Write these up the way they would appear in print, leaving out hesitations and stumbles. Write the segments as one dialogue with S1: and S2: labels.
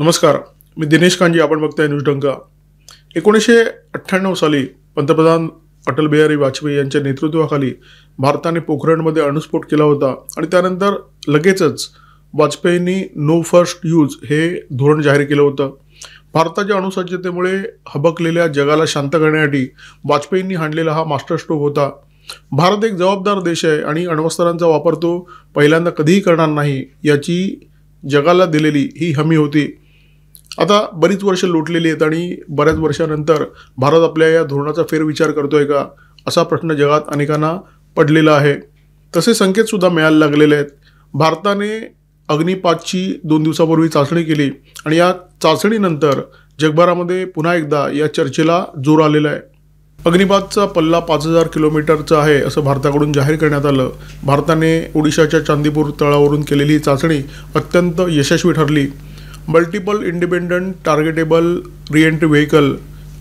S1: नमस्कार, मी दिनेश कांजी. आपण बघताय न्यूज डंका. 1998 साली पंतप्रधान अटल बिहारी वाजपेयी यांच्या नेतृत्वाखाली भारताने पोखरणमध्ये अणुस्फोट केला होता आणि त्यानंतर लगेचच वाजपेयींनी नो फर्स्ट यूज हे धोरण जाहीर केलं होतं. भारताच्या अणुसज्जतेमुळे हबकलेल्या जगाला शांत करण्यासाठी वाजपेयींनी हाणलेला हा मास्टर स्ट्रोक होता. भारत एक जबाबदार देश आहे आणि अण्वस्त्रांचा वापर तो पहिल्यांदा कधीही करणार नाही याची जगाला दिलेली ही हमी होती. आता बरीच वर्ष लोटलेली आहेत आणि बऱ्याच वर्षानंतर भारत आपल्या या धोरणाचा फेरविचार करतोय का असा प्रश्न जगात अनेकांना पडलेला आहे. तसे संकेतसुद्धा मिळायला लागलेले आहेत. भारताने अग्नी 5ची 2 दिवसापूर्वी चाचणी केली आणि या चाचणीनंतर जगभरामध्ये पुन्हा एकदा या चर्चेला जोर आलेला आहे. अग्नी 5चा पल्ला 5000 किलोमीटरचा आहे असं भारताकडून जाहीर करण्यात आलं. भारताने ओडिशाच्या चांदीपूर तळावरून केलेली चाचणी अत्यंत यशस्वी ठरली. मल्टिपल इंडिपेंडंट टार्गेटेबल रिएंट्री व्हेकल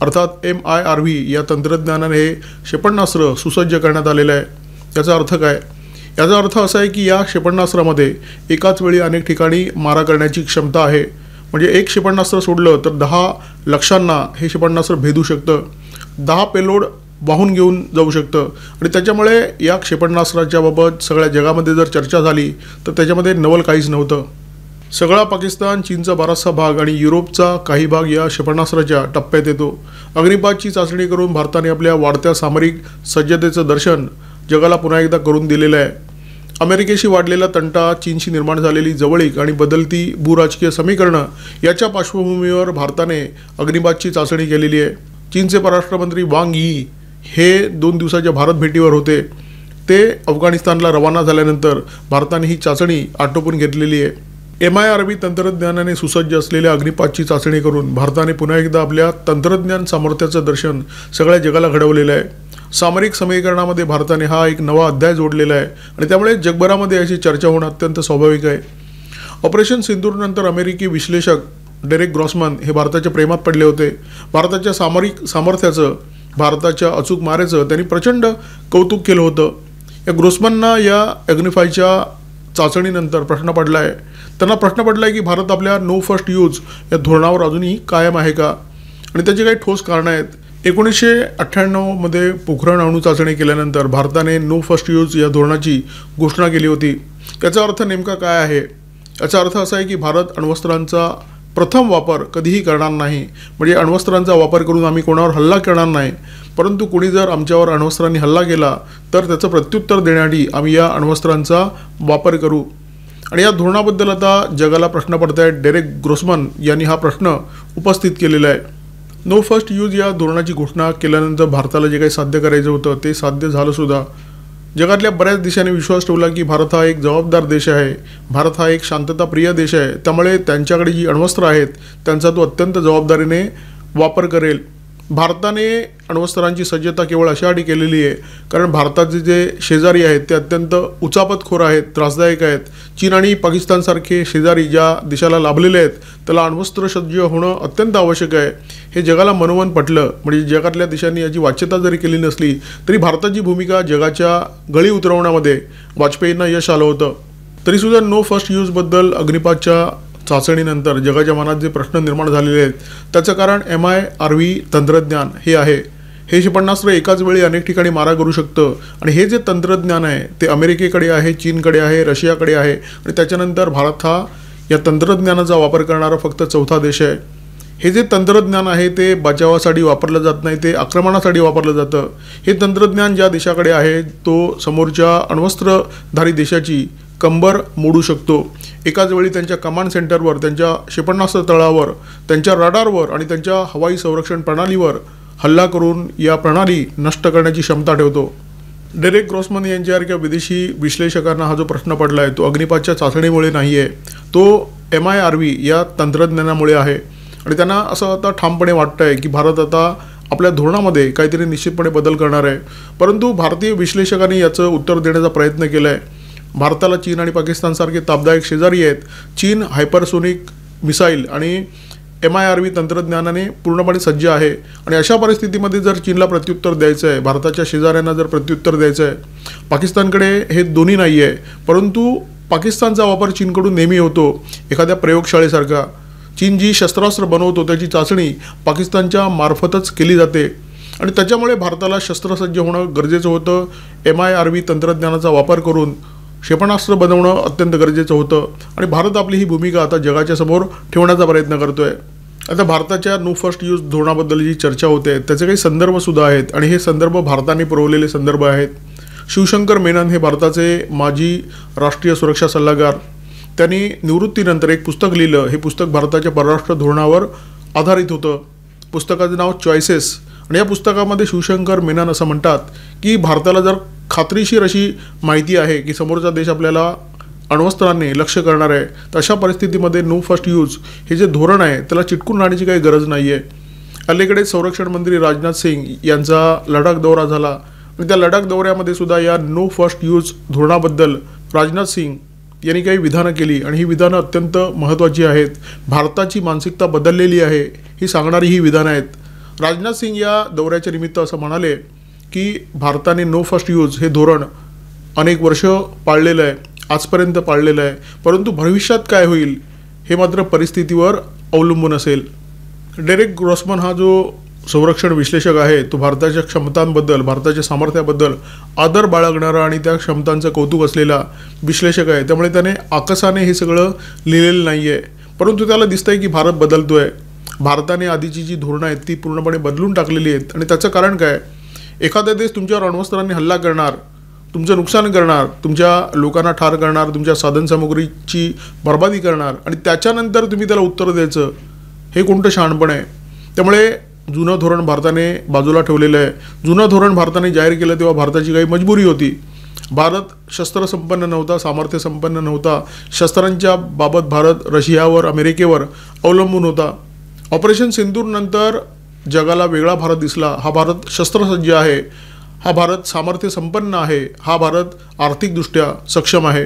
S1: अर्थात MIRV या तंत्रज्ञानाने हे क्षेपणास्त्र सुसज्ज करण्यात आलेलं आहे. याचा अर्थ काय? याचा अर्थ असा आहे की या क्षेपणास्त्रामध्ये एकाच वेळी अनेक ठिकाणी मारा करण्याची क्षमता आहे. म्हणजे एक क्षेपणास्त्र सोडलं तर 10 लक्ष्यांना हे क्षेपणास्त्र भेदू शकतं, 10 पेलोड वाहून घेऊन जाऊ शकतं आणि त्याच्यामुळे या क्षेपणास्त्राच्या बाबत सगळ्या जगामध्ये जर चर्चा झाली तर त्याच्यामध्ये नवल काहीच नव्हतं. सगळा पाकिस्तान, चीनचा बराचसा भाग आणि युरोपचा काही भाग या क्षेपणास्त्राच्या टप्प्यात येतो. अग्नी 5ची चाचणी करून भारताने आपल्या वाढत्या सामरिक सज्जतेचं दर्शन जगाला पुन्हा एकदा करून दिलेलं आहे. अमेरिकेशी वाढलेला तंटा, चीनशी निर्माण झालेली जवळीक आणि बदलती भूराजकीय समीकरणं याच्या पार्श्वभूमीवर भारताने अग्नी 5ची चाचणी केलेली आहे. चीनचे परराष्ट्रमंत्री वांग यी हे 2 दिवसाच्या भारत भेटीवर होते. ते अफगाणिस्तानला रवाना झाल्यानंतर भारताने ही चाचणी आटोपून घेतलेली आहे. MIRV तंत्रज्ञानाने सुसज्ज असलेल्या अग्नी 5ची चाचणी करून भारताने पुन्हा एकदा आपल्या तंत्रज्ञान सामर्थ्याचं दर्शन सगळ्या जगाला घडवलेलं आहे. सामरिक समीकरणामध्ये भारताने हा एक नवा अध्याय जोडलेला आहे आणि त्यामुळे जगभरामध्ये याची चर्चा होणं अत्यंत स्वाभाविक आहे. ऑपरेशन सिंदूरनंतर अमेरिकी विश्लेषक डेरेक ग्रॉसमन हे भारताच्या प्रेमात पडले होते. भारताच्या सामरिक सामर्थ्याचं, भारताच्या अचूक मारेचं त्यांनी प्रचंड कौतुक केलं होतं. या ग्रॉसमनना या अग्नी 5च्या चाचणीनंतर प्रश्न पडला आहे. त्यांना प्रश्न पडला आहे की भारत आपल्या नो फर्स्ट यूज या धोरणावर अजूनही कायम आहे का आणि त्याची काही ठोस कारणं आहेत. 1998 पोखरण अणु चाचणी केल्यानंतर भारताने नो फर्स्ट यूज या धोरणाची घोषणा केली होती. याचा अर्थ नेमका काय आहे? याचा अर्थ असा आहे की भारत अण्वस्त्रांचा प्रथम वापर कधीही करणार नाही. म्हणजे अण्वस्त्रांचा वापर करून आम्ही कोणावर हल्ला करणार नाही, परंतु कोणी जर आमच्यावर अण्वस्त्रांनी हल्ला केला तर त्याचं प्रत्युत्तर देण्यासाठी आम्ही या अण्वस्त्रांचा वापर करू. आणि या धोरणाबद्दल आता जगाला प्रश्न पडत आहेत. डेरेक ग्रॉसमन यांनी हा प्रश्न उपस्थित केलेला आहे. नो फर्स्ट यूज या धोरणाची घोषणा केल्यानंतर भारताला जे काही साध्य करायचं होतं ते साध्य झालं सुद्धा. जगातल्या बऱ्याच देशांनी विश्वास ठेवला की भारत हा एक जबाबदार देश आहे, भारत हा एक शांतताप्रिय देश आहे, त्यामुळे त्यांच्याकडे जी अण्वस्त्र आहेत त्यांचा तो अत्यंत जबाबदारीने वापर करेल. भारताने अण्वस्त्रांची सज्जता केवळ अशासाठी केलेली आहे कारण भारताचे जे शेजारी आहेत ते अत्यंत उचापतखोर आहेत, त्रासदायक आहेत. चीन आणि पाकिस्तानसारखे शेजारी ज्या देशाला लाभलेले आहेत त्याला अण्वस्त्रसज्ज होणं अत्यंत आवश्यक आहे. हे जगाला मनोमन पटलं. म्हणजे जगातल्या देशांनी याची वाच्यता जरी केली नसली तरी भारताची भूमिका जगाच्या गळी उतरवण्यामध्ये वाजपेयींना यश आलं होतं. तरीसुद्धा नो फर्स्ट यूजबद्दल अग्नी 5च्या चाचणीनंतर जगाच्या मनात जे प्रश्न निर्माण झालेले आहेत त्याचं कारण MIRV तंत्रज्ञान हे आहे. हे क्षेपणास्त्र एकाच वेळी अनेक ठिकाणी मारा करू शकतं आणि हे जे तंत्रज्ञान आहे ते अमेरिकेकडे आहे, चीनकडे आहे, रशियाकडे आहे आणि त्याच्यानंतर भारत हा या तंत्रज्ञानाचा वापर करणारा फक्त 4था देश आहे. हे जे तंत्रज्ञान आहे ते बचावासाठी वापरलं जात नाही, ते आक्रमणासाठी वापरलं जातं. हे तंत्रज्ञान ज्या देशाकडे आहे तो समोरच्या अण्वस्त्रधारी देशाची कंबर मोडू शकतो. एकाच वेळी त्यांच्या कमांड सेंटरवर, त्यांच्या क्षेपणास्त्र तळावर, त्यांच्या रडारवर आणि त्यांच्या हवाई संरक्षण प्रणालीवर हल्ला करून या प्रणाली नष्ट करण्याची क्षमता ठेवतो. डेरेक ग्रॉसमन यांच्यासारख्या विदेशी विश्लेषकांना हा जो प्रश्न पडला आहे तो अग्नी 5च्या चाचणीमुळे नाही आहे, तो MIRV या तंत्रज्ञानामुळे आहे. आणि त्यांना असं आता ठामपणे वाटतं आहे की भारत आता आपल्या धोरणामध्ये काहीतरी निश्चितपणे बदल करणार आहे. परंतु भारतीय विश्लेषकांनी याचं उत्तर देण्याचा प्रयत्न केला आहे. भारताला चीन आणि पाकिस्तानसारखे तापदायक शेजारी आहेत. चीन हायपरसोनिक मिसाईल आणि MIRV तंत्रज्ञानाने पूर्णपणे सज्ज आहे आणि अशा परिस्थितीमध्ये जर चीनला प्रत्युत्तर द्यायचं आहे, भारताच्या शेजाऱ्यांना जर प्रत्युत्तर द्यायचं आहे, पाकिस्तानकडे हे दोन्ही नाही आहे. परंतु पाकिस्तानचा वापर चीनकडून नेहमी होतो एखाद्या प्रयोगशाळेसारखा. चीन जी शस्त्रास्त्र बनवतो त्याची चाचणी पाकिस्तानच्या मार्फतच केली जाते आणि त्याच्यामुळे भारताला शस्त्रसज्ज होणं गरजेचं होतं. MIRV तंत्रज्ञानाचा वापर करून क्षेपणास्त्र बनवणं अत्यंत गरजेचं होतं आणि भारत आपली ही भूमिका आता जगाच्या समोर ठेवण्याचा प्रयत्न करतोय. आता भारताच्या नो फर्स्ट यूज धोरणाबद्दल जी चर्चा होते त्याचे काही संदर्भसुद्धा आहेत आणि हे संदर्भ भारताने पुरवलेले संदर्भ आहेत. शिवशंकर मेनन हे भारताचे माजी राष्ट्रीय सुरक्षा सल्लागार, त्यांनी निवृत्तीनंतर एक पुस्तक लिहिलं. हे पुस्तक भारताच्या परराष्ट्र धोरणावर आधारित होतं. पुस्तकाचं नाव चॉईसेस आणि या पुस्तकामध्ये शिवशंकर मेनन असं म्हणतात की भारताला जर खात्रीशीर अशी माहिती आहे की समोरचा देश आपल्याला अण्वस्त्रांनी लक्ष्य करणार आहे तर अशा परिस्थितीमध्ये नो फर्स्ट यूज हे जे धोरण आहे त्याला चिटकून राहण्याची काही गरज नाही आहे. अलीकडे संरक्षण मंत्री राजनाथ सिंग यांचा लडाख दौरा झाला आणि त्या लडाख दौऱ्यामध्ये सुद्धा या नो फर्स्ट यूज धोरणाबद्दल राजनाथ सिंग यांनी काही विधानं केली आणि ही विधानं अत्यंत महत्त्वाची आहेत. भारताची मानसिकता बदललेली आहे ही सांगणारी ही विधानं आहेत. राजनाथ सिंग या दौऱ्याच्या निमित्त असं म्हणाले की भारताने नो फर्स्ट यूज हे धोरण अनेक वर्ष पाळलेलं आहे, आजपर्यंत पाळलेलं आहे, परंतु भविष्यात काय होईल हे मात्र परिस्थितीवर अवलंबून असेल. डेरेक ग्रॉसमन हा जो संरक्षण विश्लेषक आहे तो भारताच्या क्षमतांबद्दल, भारताच्या सामर्थ्याबद्दल आदर बाळगणारा आणि त्या क्षमतांचं कौतुक असलेला विश्लेषक आहे. त्यामुळे त्याने आकसाने हे सगळं लिहिलेलं नाही आहे, परंतु त्याला दिसतंय की भारत बदलतोय. भारताने आधीची जी धोरणं आहेत ती पूर्णपणे बदलून टाकलेली आहेत आणि त्याचं कारण काय, एखादा देश तुमच्यावर अण्वस्त्रांनी हल्ला करणार, तुमचं नुकसान करणार, तुमच्या लोकांना ठार करणार, तुमच्या साधनसामुग्रीची बर्बादी करणार आणि त्याच्यानंतर तुम्ही त्याला उत्तर द्यायचं, हे कोणतं शहाणपण आहे. त्यामुळे जुनं धोरण भारताने बाजूला ठेवलेलं आहे. जुनं धोरण भारताने जाहीर केलं तेव्हा भारताची काही मजबुरी होती. भारत शस्त्रसंपन्न नव्हता, सामर्थ्य संपन्न नव्हता. शस्त्रांच्या बाबत भारत रशियावर, अमेरिकेवर अवलंबून होता. ऑपरेशन सिंदूरनंतर जगाला वेगळा भारत दिसला. हा भारत शस्त्रसज्ज आहे, हा भारत सामर्थ्य संपन्न आहे, हा भारत आर्थिकदृष्ट्या सक्षम आहे.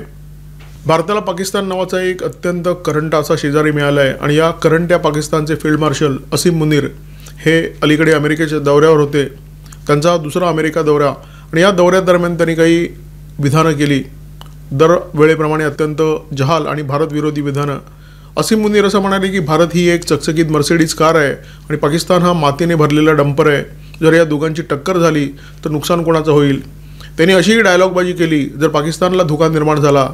S1: भारताला पाकिस्तान नावाचा एक अत्यंत करंटा असा शेजारी मिळाला आहे आणि या करंट्या पाकिस्तानचे फील्ड मार्शल असीम मुनीर हे अलीकडे अमेरिकेच्या दौऱ्यावर होते. त्यांचा दुसरा अमेरिका दौरा आणि या दौऱ्यादरम्यान त्यांनी काही विधानं केली, दरवेळेप्रमाणे अत्यंत जहाल आणि भारतविरोधी विधानं. असीम मुनीर असं म्हणाले की भारत ही एक चकचकीत मर्सिडीज कार आहे आणि पाकिस्तान हा मातीने भरलेला डंपर आहे. जर या दोघांची टक्कर झाली तर नुकसान कोणाचं होईल. त्यांनी अशीही डायलॉगबाजी केली, जर पाकिस्तानला धोका निर्माण झाला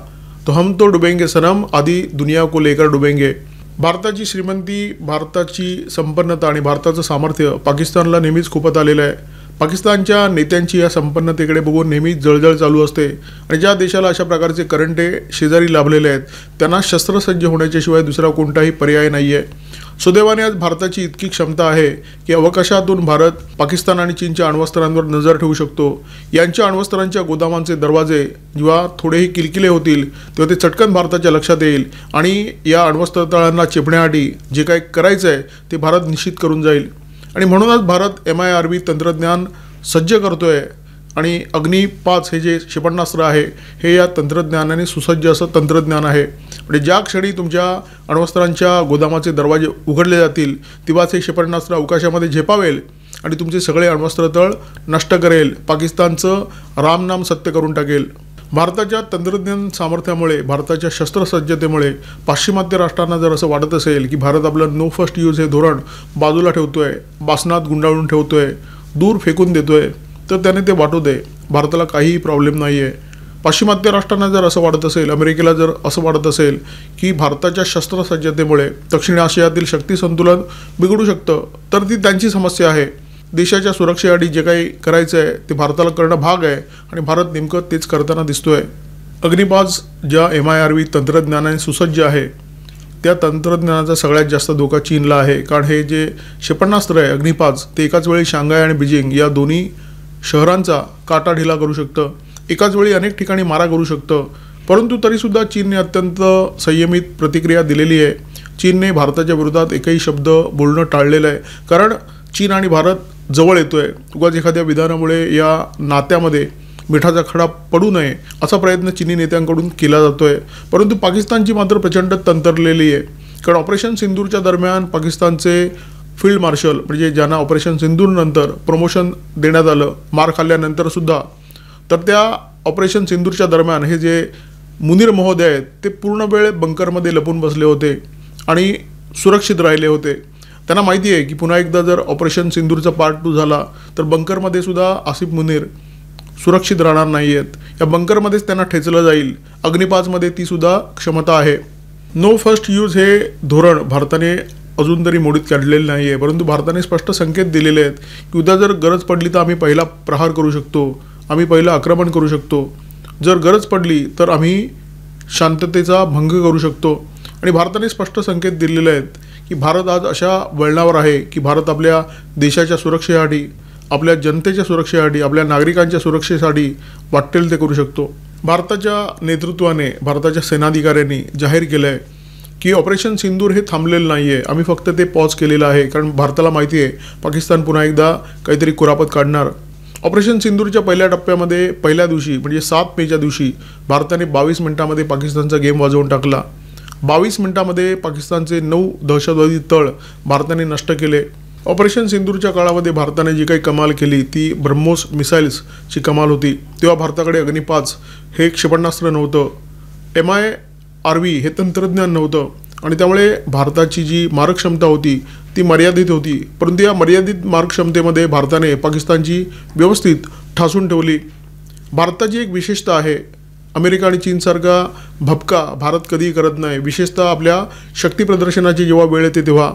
S1: तो हम तो डुबेंगे सनम, आधी दुनिया को लेकर डुबेंगे. भारताची श्रीमंती, भारताची संपन्नता आणि भारताचं सामर्थ्य पाकिस्तानला नेहमीच खूपत आलेलं आहे. पाकिस्तानच्या नेत्यांची या संपन्नतेकडे बघून नेहमीच जळजळ चालू असते आणि ज्या देशाला अशा प्रकारचे करंटे शेजारी लाभलेले आहेत त्यांना शस्त्रसज्ज होण्याच्याशिवाय दुसरा कोणताही पर्याय नाही आहे. सुदैवाने आज भारताची इतकी क्षमता आहे की अवकाशातून भारत पाकिस्तान आणि चीनच्या अण्वस्त्रांवर नजर ठेवू शकतो. यांच्या अण्वस्त्रांच्या गोदामांचे दरवाजे जेव्हा थोडेही किलकिले होतील तेव्हा ते चटकन भारताच्या लक्षात येईल आणि या अण्वस्त्र तळांना चेपण्यासाठी जे काही करायचं आहे ते भारत निश्चित करून जाईल. आणि म्हणूनच भारत MIRV तंत्रज्ञान सज्ज करतोय आणि अग्नी 5 हे जे क्षेपणास्त्र आहे हे या तंत्रज्ञानाने सुसज्ज असं तंत्रज्ञान आहे. म्हणजे ज्या क्षणी तुमच्या अण्वस्त्रांच्या गोदामाचे दरवाजे उघडले जातील तेव्हाच हे क्षेपणास्त्र अवकाशामध्ये झेपावेल आणि तुमचे सगळे अण्वस्त्र तळ नष्ट करेल, पाकिस्तानचं रामनाम सत्य करून टाकेल. भारताच्या तंत्रज्ञान सामर्थ्यामुळे, भारताच्या शस्त्रसज्जतेमुळे पाश्चिमात्य राष्ट्रांना जर असं वाटत असेल की भारत आपलं नो फर्स्ट यूज हे धोरण बाजूला ठेवतोय, बासनात गुंडाळून ठेवतोय, दूर फेकून देतोय, तर त्याने ते वाटू दे. भारताला काहीही प्रॉब्लेम नाही आहे. पाश्चिमात्य राष्ट्रांना जर असं वाटत असेल, अमेरिकेला जर असं वाटत असेल की भारताच्या शस्त्रसज्जतेमुळे दक्षिण आशियातील शक्ती संतुलन बिघडू शकतं, तर ती त्यांची समस्या आहे. देशाच्या सुरक्षेसाठी जे काही करायचं आहे ते भारताला करणं भाग आहे आणि भारत नेमकं तेच करताना दिसतोय. अग्निपाज ज्या MIRV तंत्रज्ञानाने सुसज्ज आहे त्या तंत्रज्ञानाचा सगळ्यात जास्त धोका चीनला आहे. कारण हे जे क्षेपणास्त्र आहे अग्निपाज ते एकाच वेळी शांघाय आणि बीजिंग या दोन्ही शहरांचा काटा ढिला करू शकतं, एकाच वेळी अनेक ठिकाणी मारा करू शकतं. परंतु तरीसुद्धा चीनने अत्यंत संयमित प्रतिक्रिया दिलेली आहे. चीनने भारताच्या विरोधात एकही शब्द बोलणं टाळलेलं आहे, कारण चीन आणि भारत जवळ येतोय. उगाच एखाद्या विधानामुळे या नात्यामध्ये मिठाचा खडा पडू नये असा प्रयत्न चीनी नेत्यांकडून केला जातोय. परंतु पाकिस्तानची मात्र प्रचंड तंत्रलेली आहे. कारण ऑपरेशन सिंदूरच्या दरम्यान पाकिस्तानचे फील्ड मार्शल म्हणजे ज्यांना ऑपरेशन सिंदूरनंतर प्रमोशन देण्यात आलं मार खाल्ल्यानंतरसुद्धा, तर त्या ऑपरेशन सिंदूरच्या दरम्यान हे जे मुनीर महोदय आहेत ते पूर्ण वेळ बंकरमध्ये लपून बसले होते आणि सुरक्षित राहिले होते। त्यांना माहिती आहे की पुन्हा एकदा जर ऑपरेशन सिंदूरचा पार्ट 2 झाला तर बंकरमध्ये सुद्धा आसिफ मुनीर सुरक्षित राहणार नाही आहेत। या बंकरमध्येच त्यांना ठेचलं जाईल। अग्निपाजमध्ये ती सुद्धा क्षमता आहे। नो फर्स्ट यूज हे धोरण भारताने अजून तरी मोडीत काढलेलं नाही आहे, परंतु भारताने स्पष्ट संकेत दिलेले आहेत की उद्या जर गरज पडली तर आम्ही पहिला प्रहार करू शकतो, आम्ही पहिलं आक्रमण करू शकतो, जर गरज पडली तर आम्ही शांततेचा भंग करू शकतो। आणि भारताने स्पष्ट संकेत दिलेले आहेत की भारत आज अशा वळणावर आहे की भारत आपल्या देशाच्या सुरक्षेसाठी, आपल्या जनतेच्या सुरक्षेसाठी, आपल्या नागरिकांच्या सुरक्षेसाठी वाटेल ते करू शकतो। भारताच्या नेतृत्वाने, भारताच्या सेनाधिकाऱ्यांनी जाहीर केलं आहे की ऑपरेशन सिंदूर हे थांबलेलं नाही आहे, आम्ही फक्त ते पॉज केलेलं आहे, कारण भारताला माहिती आहे पाकिस्तान पुन्हा एकदा काहीतरी कुरापत काढणार। ऑपरेशन सिंदूरच्या पहिल्या टप्प्यामध्ये पहिल्या दिवशी म्हणजे 7 मेच्या दिवशी भारताने 22 मिनिटांमध्ये पाकिस्तानचा गेम वाजवून टाकला। 22 मिनिटांमध्ये पाकिस्तानचे 9 दहशतवादी तळ भारताने नष्ट केले। ऑपरेशन सिंदूरच्या काळामध्ये भारताने जी काही कमाल केली ती ब्रह्मोस मिसाईल्सची कमाल होती। तेव्हा भारताकडे अग्निपाच हे क्षेपणास्त्र नव्हतं, MIRV हे तंत्रज्ञान नव्हतं, आणि त्यामुळे भारताची जी मारकक्षमता होती ती मर्यादित होती। परंतु या मर्यादित मारकक्षमतेमध्ये भारताने पाकिस्तानची व्यवस्थित ठासून ठेवली। भारताची एक विशेषता आहे, अमेरिका आणि चीनसारखा भपका भारत कधीही करत नाही। विशेषतः आपल्या शक्ती प्रदर्शनाची जेव्हा वेळ येते तेव्हा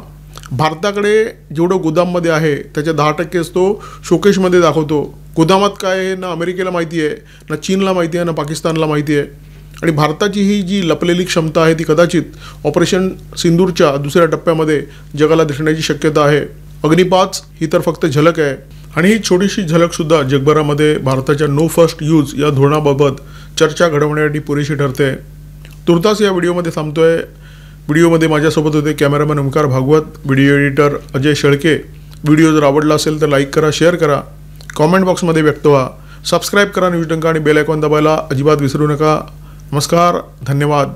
S1: भारताकडे जेवढं गोदाममध्ये आहे त्याच्या 10% तो शोकेशमध्ये दाखवतो। गोदामात काय आहे ना अमेरिकेला माहिती आहे, ना चीनला माहिती आहे, ना पाकिस्तानला माहिती आहे। आणि भारताची ही जी लपलेली क्षमता आहे ती कदाचित ऑपरेशन सिंदूरच्या दुसऱ्या टप्प्यामध्ये जगाला दिसण्याची शक्यता आहे। अग्निपाच ही तर फक्त झलक आहे, आणि ही छोटीशी झलकसुद्धा जगभरामध्ये भारताच्या नो फर्स्ट यूज या धोरणाबाबत चर्चा घडवण्यासाठी पुरेशी ठरते। तुर्तास या व्हिडिओमध्ये थांबतोय। व्हिडिओमध्ये माझ्यासोबत होते cameraman Omkar Bhagwat, video editor Ajay Shelke. Video जर आवडला असेल तर लाईक करा, शेअर करा, कॉमेंट बॉक्समध्ये व्यक्त व्हा, सबस्क्राईब करा न्यूज डंका आणि बेल आयकॉन दाबायला अजिबात विसरू नका। नमस्कार, धन्यवाद।